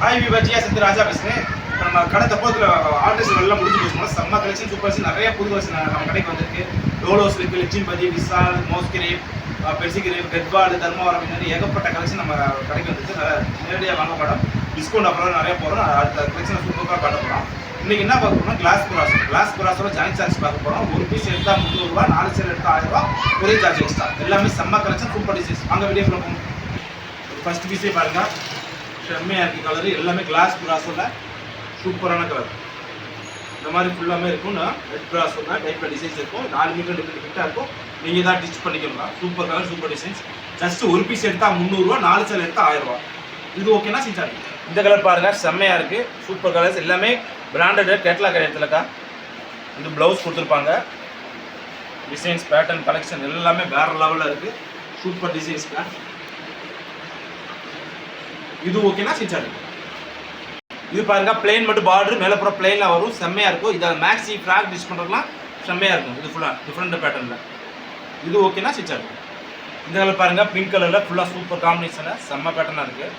Hi விவாஜியா சித்து ராஜா பேசுகிறேன். நம்ம கடை தப்போத்தில் ஆல்ட்ரேஷன் எல்லாம் முடிஞ்சு போச்சுன்னா செம்ம கலெக்ஷன் சூப்பர் நிறைய புது கலெக்ஷன் நம்ம கடைக்கு வந்திருக்கு. டோலோஸ் இருக்குது, லட்சுமிபதி, விசால், மோஸ்கிரேப், பெர்சிகிரேப், ரெட்பாடு, தர்மவரம், இந்த ஏகப்பட்ட கலெக்ஷன் நம்ம கடைக்கு வந்துருக்கு. நேரடியாக வாங்க மாட்டோம், டிஸ்கவுண்ட் அப்புறம் நிறைய போகிறோம். அடுத்த கலெக்ஷன் சூப்பராக காட்ட போகிறோம். இன்றைக்கி என்ன பார்க்க போகிறோம், கிளாஸ் குராஸோட ஜாயின்ட் சார்ஜ் பார்க்க போகிறோம். ஒரு பீஸ் எடுத்தால் 300 ரூபா, 4 சேர் எடுத்தால் 1000 ரூபா, ஒரே சார்ஜ் எக்ஸ்ட்ரா. எல்லாமே செம்ம கலெக்ஷன் சூப்பர் டிசைன்ஸ். வாங்க வீடியோக்குள்ள போகும். ஃபர்ஸ்ட் பீஸே பாருங்கள், செம்மையாக இருக்குது கலரு. எல்லாமே கிளாஸ் பிராஸோட சூப்பரான கலர். இந்த மாதிரி ஃபுல்லாமே இருக்கும். ரெட் பிராஸோட டைப்பில் டிசைன்ஸ் இருக்கும். 4 மீட்டர் டிஃப்ரெண்ட் ஃபிட்டாக இருக்கும். நீங்கள் தான் டிச் பண்ணிக்கலாம். Super colour, super designs. Just ஒரு பீஸ் எடுத்தால் 300 ரூபா, 4 சேல் எடுத்தால் 1000 ரூபா. இது ஓகேனா சிஞ்சாரு. இந்த கலர் பாருங்கள், செம்மையாக இருக்குது. சூப்பர் கலர்ஸ் எல்லாமே பிராண்டட் கேட்லாக் இடத்துலக்கா. இது ப்ளவுஸ் கொடுத்துருப்பாங்க. டிசைன்ஸ், பேட்டர்ன், கலெக்ஷன் எல்லாமே வேறு லெவலில் இருக்குது. சூப்பர் டிசைன்ஸ்க்கா. இது ஓகேனா சிஞ்சாரு. இது பாருங்க, பிளெயின் மட்டும் பார்டர், மேலே அப்புறம் பிளெயினில் வரும். செம்மையாக இருக்கும். இதை மேக்ஸி ஃப்ராக் டிஷ் பண்ணுறதுலாம் செம்மையாக இருக்கும். இது ஃபுல்லாக டிஃப்ரெண்ட் பேட்டர்னில். இது ஓகேனா சிஞ்சாரு. இந்த கலர் பாருங்கள், பிங்க் கலரில் ஃபுல்லாக சூப்பர் காம்பினேஷனில் செம்ம பேட்டர்னாக இருக்குது.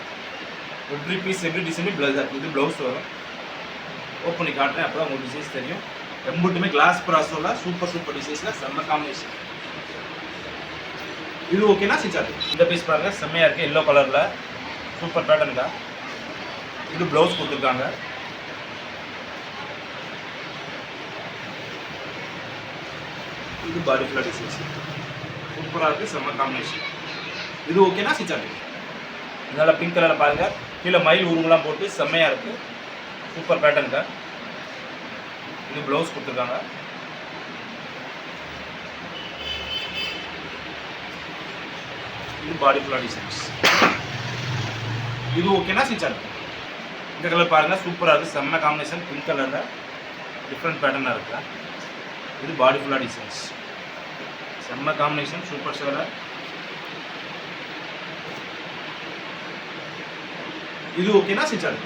எவ்ரி பீஸ் எவ்ரி டிசைனும் பிளவுஸ். இது ப்ளவுஸ் வரும். ஓப்பன் பண்ணி காட்டுறேன், அப்போ தான் உங்களுக்கு டிசைன்ஸ் தெரியும். ரெண்டுமே கிளாஸ் ப்ராஸோட சூப்பர் டிசைன்ஸில் செம்ம காம்பினேஷன். இது ஓகேனா சிஞ்சாரு. இந்த பீஸ் பாருங்கள், செம்மையாக இருக்குது. எல்லோ கலரில் சூப்பர் பேட்டர்னுக்கா. இது ப்ளவுஸ் கொடுத்துருக்காங்க. இது பாடி ஃபுல்லாக டிசைன்ஸ் சூப்பராக இருக்குது, செம்ம காம்பினேஷன். இது ஓகேனா சிஞ்சாரு. இதனால் பிங்க் கலரில் பாருங்கள், கீழே மயில் உருவெல்லாம் போட்டு செம்மையாக இருக்குது. சூப்பர் பேட்டர்னுக்கா. இது ப்ளவுஸ் கொடுத்துருக்காங்க. இது பாடி ஃபுல்லாக டிசைன்ஸ். இது ஓகேனா சிஞ்சாரு. இந்த கலர் பாருங்கள், சூப்பராக இருக்குது, செம்ம காம்பினேஷன். பிங்க் கலரில் டிஃப்ரெண்ட் பேட்டர்னாக இருக்குது. இது பாடி ஃபுல்லாக டிசைன்ஸ், செம்ம காம்பினேஷன், சூப்பர் கலர். இது ஓகேனா சிஞ்சாரு.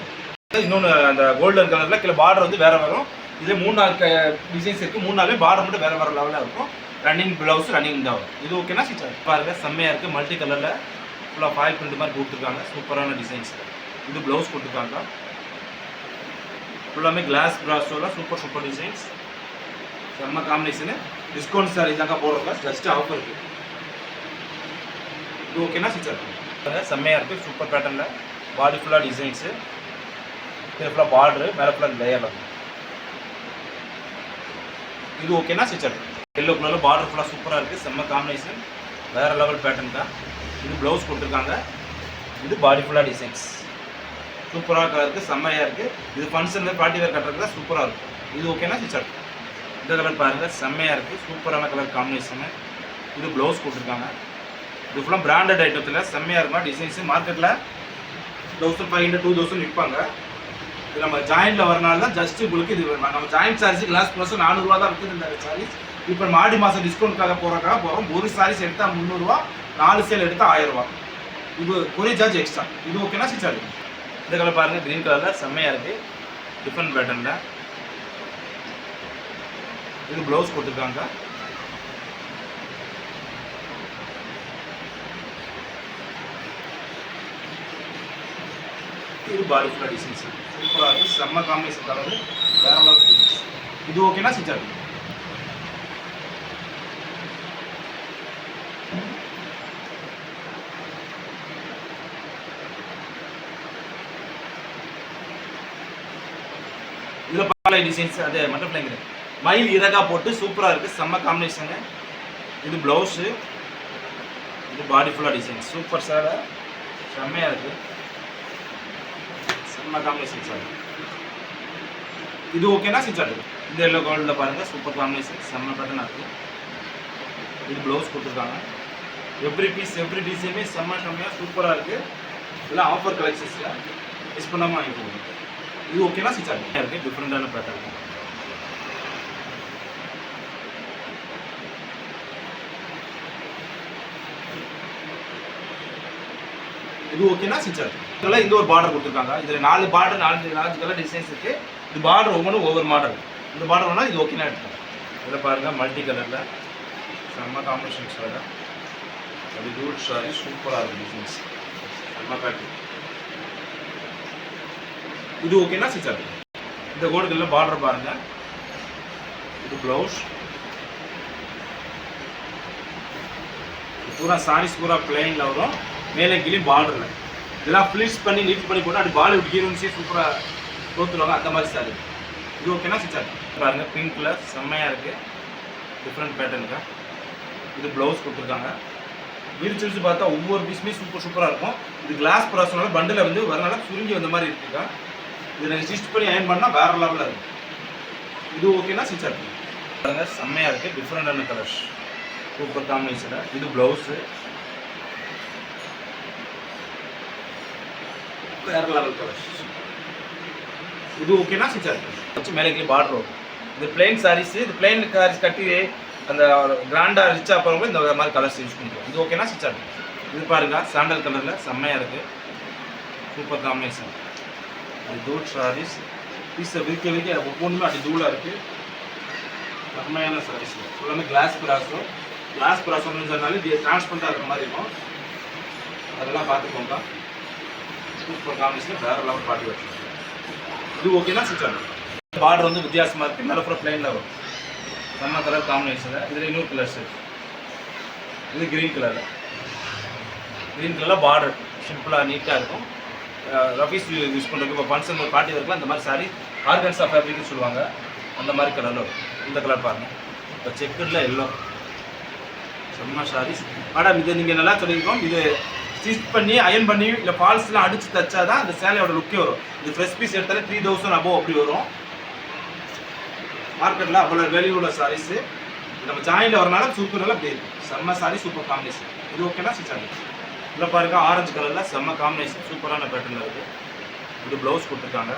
இன்னொன்று, அந்த கோல்டன் கலரில் கீழே பார்டர் வந்து வேறு வரும். இதில் 3-4 டிசைன்ஸ் இருக்குது. 3-4 பார்டர் மட்டும் வேறு லெவலில் இருக்கும். ரன்னிங் ப்ளவுஸ், ரன்னிங் தான் வரும். இது ஓகேனா சிஞ்சாரு. பாருங்கள், செம்மையாக இருக்குது. மல்டி கலரில் ஃபுல்லாக ஃபாயில் பிரிண்ட் மாதிரி கொடுத்துருக்காங்க. சூப்பரான டிசைன்ஸ். இது ப்ளவுஸ் கொடுத்துருக்காங்க. ஃபுல்லாமே கிளாஸ் ப்ராஸோட சூப்பர் டிசைன்ஸ், செம்ம காம்பினேஷனு. டிஸ்கவுண்ட் சார் இதாங்க போடுறோம், ஜஸ்ட் ஆஃபர் இருக்குது. இது ஓகேனா சிஞ்சாரு. செம்மையாக இருக்குது. சூப்பர் பேட்டர்னில் பாடி ஃபுல்லாக டிசைன்ஸு. இது ஃபுல்லாக பார்டரு, மேலே ஃபுல்லாக லேயரில் இருக்கும். இது ஓகேனா சிஞ்சாரு. எல்லோ கலரில் பார்டர் ஃபுல்லாக சூப்பராக இருக்குது, செம்ம காம்பினேஷன், வேறு லெவல் பேட்டர்ன் தான். இது ப்ளவுஸ் கொடுத்துருக்காங்க. இது பாடி ஃபுல்லாக டிசைன்ஸ் சூப்பராக இருக்குது, செம்மையாக இருக்குது. இது ஃபங்க்ஷனில் பார்ட்டி வேர் கட்டுறதுக்கு தான் சூப்பராக இருக்கும். இது ஓகேனா சிஞ்சாரு. இந்த கலர் பாருங்கள், செம்மையாக இருக்குது. சூப்பரான கலர் காம்பினேஷனு. இது ப்ளவுஸ் கொடுத்துருக்காங்க. இது ஃபுல்லாக பிராண்டட் ஐட்டத்தில் செம்மையாக இருக்கும். டிசைன்ஸு மார்க்கெட்டில் 1500 2000 விற்பாங்க. இது நம்ம ஜாயிண்டில் வரனால தான் ஜஸ்ட் உங்களுக்கு இது நம்ம ஜாயிண்ட் சார்ஜ் கிளாஸ் ப்ளஸ் 400 ரூபா தான் விற்குது இந்த சாரீஸ். இப்போ ஆடி மாதம் டிஸ்கவுண்ட்காக போகிறோம். ஒரு சாரீஸ் எடுத்தால் 300 ரூபா, 4 சேல் எடுத்தால் 1000 ரூபா. இது ஒரே சார்ஜ் எக்ஸ்ட்ரா. இது ஓகேனா சிஞ்சாரு. இந்த கலர் பாருங்கள், க்ரீன் கலரில் செம்மையாக இருக்குது, டிஃப்ரெண்ட் பேட்டர்னில். இது ப்ளவுஸ் கொடுத்துருக்காங்க. இது பாடி ஃபுல்லாக டிசைன்ஸ் சூப்பராக இருக்குது, செம்ம காம்பினேஷன் கலரு, வேறு லெவல் டிசைன்ஸ். இது ஓகேனா சிஞ்சாரு. இதில் பல டிசைன்ஸ், அது பட்டர்ஃப்ளைங்கிற மயில் இறகா போட்டு சூப்பராக இருக்குது, செம்ம காம்பினேஷனு. இது ப்ளவுஸு. இது பாடி ஃபுல்லாக டிசைன்ஸ் சூப்பர் சார், செம்மையாக இருக்குது, செம்ம காம்பினேஷன் சார். இது ஓகேனா சிஞ்சாரு. இந்த எல்லோ கலரில் பாருங்கள், சூப்பர் காம்பினேஷன், செம்ம பேட்டர்னாக இருக்குது. இது ப்ளவுஸ் கொடுத்துருக்காங்க. எவ்ரி பீஸ் எவ்ரி டிசைனுமே செம்மையாக சூப்பராக இருக்குது. இதெல்லாம் ஆஃபர் கலெக்ஷன்ஸில் மிஸ் பண்ணாமல் வாங்கிக்கோங்க. இது ஓகேனா சிஞ்சாரு. இருக்குது, டிஃப்ரெண்டான பேட்டர்ன். இது ஓகேனா சிஞ்சாரு. இதெல்லாம் இந்த ஒரு பார்டர் கொடுத்துருக்காங்க. இதில் 4 பார்டர், 4 கலர் டிசைன்ஸ் இருக்குது. இது பார்டர் ஒவ்வொன்றும் ஒவ்வொரு மாடல். இந்த பார்டர் வேணால் இது ஓகேனா எடுத்துக்கோங்க. இதில் பாருங்கள், மல்டி கலரில் செம்ம காம்பினேஷன் சார். அது ஜூட் சாரி, சூப்பராக இருக்குது டிசைன்ஸ், செம்ம பேட்டர்ன். இது ஓகேனா ஸ்டிச் ஆகும். இந்த கோல்டு கலர்ல பார்டர் பாருங்க. இது ப்ளவுஸ். பூரா சாரீஸ் பூரா பிளைன்ல வரும். மேலே கீழே பார்டர்ல. இதெல்லாம் ஃபிளிட்ஸ் பண்ணி நீட் பண்ணி போட்டு அது பாலிவுட் ஹீரோயின்ஸே சூப்பரா தோத்துருவாங்க அந்த மாதிரி சாரி. இது ஓகேனா ஸ்டிச் ஆகும். பாருங்க பிங்க் கலர் செம்மையா இருக்கு. டிஃப்ரெண்ட் பேட்டர்னுக்கா. இது ப்ளவுஸ் கொடுத்துருக்காங்க. விரிச்சு பார்த்தா ஒவ்வொரு பீஸுமே சூப்பராக இருக்கும். இது கிளாஸ் ப்ராசனால பண்டில் வந்து வரனால சுருங்கி வந்த மாதிரி இருக்குக்கா. இது நீங்கள் ஸ்டிச் பண்ணி அயன் பண்ணால் வேறு லெவலில் இருக்கும். இது ஓகேனா ஸ்டிச் ஆகும். பாருங்க செம்மையாக இருக்குது. டிஃப்ரெண்டான கலர்ஸ் சூப்பர் காம்பினேஷன். இது ப்ளவுஸு வேறு லெவல் கலர்ஸ். இது ஓகேனா ஸ்டிச் ஆகும். வச்சு மேலே பார்டர் வரும். இது பிளைன் சாரீஸ். இது பிளைன் சாரீஸ் கட்டி அந்த கிராண்டாக ரிச்சாக போகிறவங்க இந்த மாதிரி கலர்ஸ் யூஸ் பண்ணிக்கலாம். இது ஓகேனா ஸ்டிச் ஆகும். இது பாருங்க சாண்டல் கலரில் செம்மையாக இருக்குது. Super combination. அது தூள் சாரீஸ். பீஸை விரிக்க ஒவ்வொன்றுமே அப்படி தூளாக இருக்குது. செம்மையான சாரீஸ். எல்லாமே கிளாஸ் ப்ராஸும் சொன்னாலும் இது டிரான்ஸ்பரண்டாக இருக்கிற மாதிரி இருக்கும். அதெல்லாம் பார்த்துக்கோங்க. சூப்பர் காம்பினேஷன் வேறு லெவல் பாட்டி வச்சுருக்கோம். இது ஓகேனா ஸ்டிச் ஆகும். பார்டர் வந்து வித்தியாசமாக இருக்குது. மேலே அப்புறம் பிளைனில் வரும். செம்ம கலர் காம்பினேஷனில். இதில் இன்னொரு கலர்ஸ் இருக்குது. இது க்ரீன் கலரில் பார்டர் சிம்பிளாக நீட்டாக இருக்கும். ரஃபீஸ் யூஸ் பண்ணுறதுக்கு இப்போ ஃபங்க்ஷன் பார்ட்டி இருக்கலாம். இந்த மாதிரி சாரி ஆர்கன்ஸா ஃபேப்ரிக்னு சொல்லுவாங்க. அந்த மாதிரி கலரில் வரும். இந்த கலர் பாருங்கள். இப்போ செக்குடில் எல்லோ செம்ம சாரீஸ். மேடம் இது நீங்கள் நல்லா சொல்லியிருக்கோம். இது ஸ்டிச் பண்ணி அயன் பண்ணி இல்லை ஃபால்ஸ்லாம் அடித்து தைச்சா தான் அந்த சேலையோட லுக்கே வரும். இது ஃப்ரெஷ் பீஸ் எடுத்தாலே 3000 above அப்படி வரும். மார்க்கெட்டில் அவ்வளோ வேல்யூ உள்ள சாரீஸு நம்ம ஜாயின்ல வரனால சூப்பர் நல்லா அப்படி இருக்கும். செம்ம சாரி சூப்பர் காம்பினேஷன். இது ஓகேனா ஸ்டிச் ஆகும். இதில் பாருங்க ஆரஞ்சு கலரில் செம்ம காம்பினேஷன் சூப்பரான பேட்டர்னில் இருக்குது. இது ப்ளவுஸ் கொடுத்துருக்காங்க.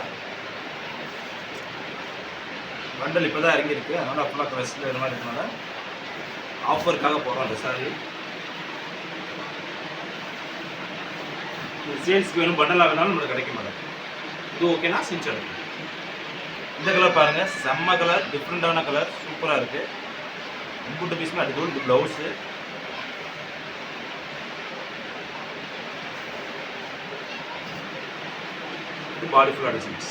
பண்டல் இப்போ தான் இறங்கியிருக்கு. அதனால் அப்போலாம் க்ரெஸ்ஸில் இது மாதிரி இருக்கனால ஆஃபருக்காக போகிறோம் அந்த சாரி. சேல்ஸ்க்கு வேணும் பண்டலாக வேணாலும் நம்மளுக்கு கிடைக்க மாட்டேன். இது ஓகேனா ஸ்டிச் ஆகும். இந்த கலர் பாருங்கள் செம்ம கலர் டிஃப்ரெண்டான கலர் சூப்பராக இருக்குது. இன்புட்டு பீஸுமே அடிக்கும். இது ப்ளவுஸு. இது பாடி ஃபுல்லாக டிசைன்ஸ்.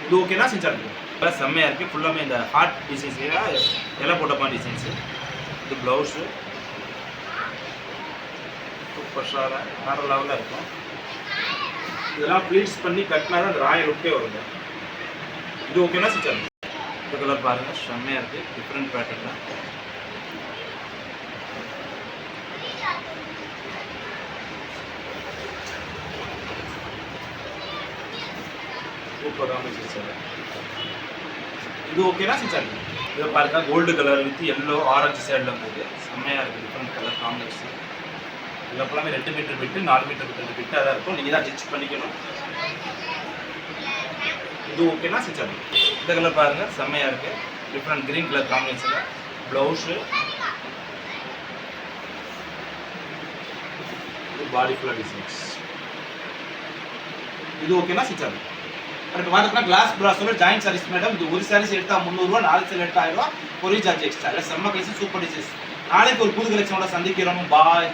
இது ஓகேனா ஸ்டிச் ஆகும். கலர் செம்மையாக இருக்குது. ஃபுல்லாமே இந்த ஹார்ட் டிசைன்ஸ் எல்லாம் போட்டப்பான டிசைன்ஸு. இது ப்ளவுஸு சூப்பர் ஷாராக வேறு லெவலில் இருக்கும். இதெல்லாம் ப்ளீட்ஸ் பண்ணி கட்டினா தான் அந்த ராயல் லுக்கே வருங்க. இது ஓகேனா ஸ்டிச் ஆகும். இந்த கலர் பாருங்கள் செம்மையாக இருக்குது. டிஃப்ரெண்ட் பேட்டர்னில் சூப்பர் காம்பினேஷன் சார். இது ஓகேனா ஸ்டிச் ஆகும். இதை பாருங்கள் gold colour with yellow orange சைடில் இருந்தது செம்மையாக இருக்குது. Different colour combination. இதில் ஃபுல்லாமே 2 மீட்டர் விட்டு 4 மீட்டர் விட்டு விட்டாக தான் இருக்கும். நீங்கள் தான் ஸ்டிச் பண்ணிக்கணும். இது ஓகேனா ஸ்டிச் ஆகும். இந்த கலர் பாருங்கள் செம்மையாக இருக்குது. டிஃப்ரெண்ட் க்ரீன் கலர் காம்பினேஷனில் ப்ளவுஸு. இது பாடி ஃபுல்லாக டிசைன்ஸ். இது ஓகேனா ஸ்டிச் ஆகும். இப்போ பார்த்தோம்னா கிளாஸ் ப்ராஸோட ஜாயின்ட் சாரீஸ் மேடம். இது ஒரு சாரீஸ் எடுத்தால் 300 ரூபா, 4 சாரி எடுத்தால் 1000 ரூபா. Courier charge extra. செம்ம கலெக்ஷன் சூப்பர் டிசைன்ஸ். நாளைக்கு ஒரு புது கலெக்ஷனோட சந்திக்கிறோம். பாய்.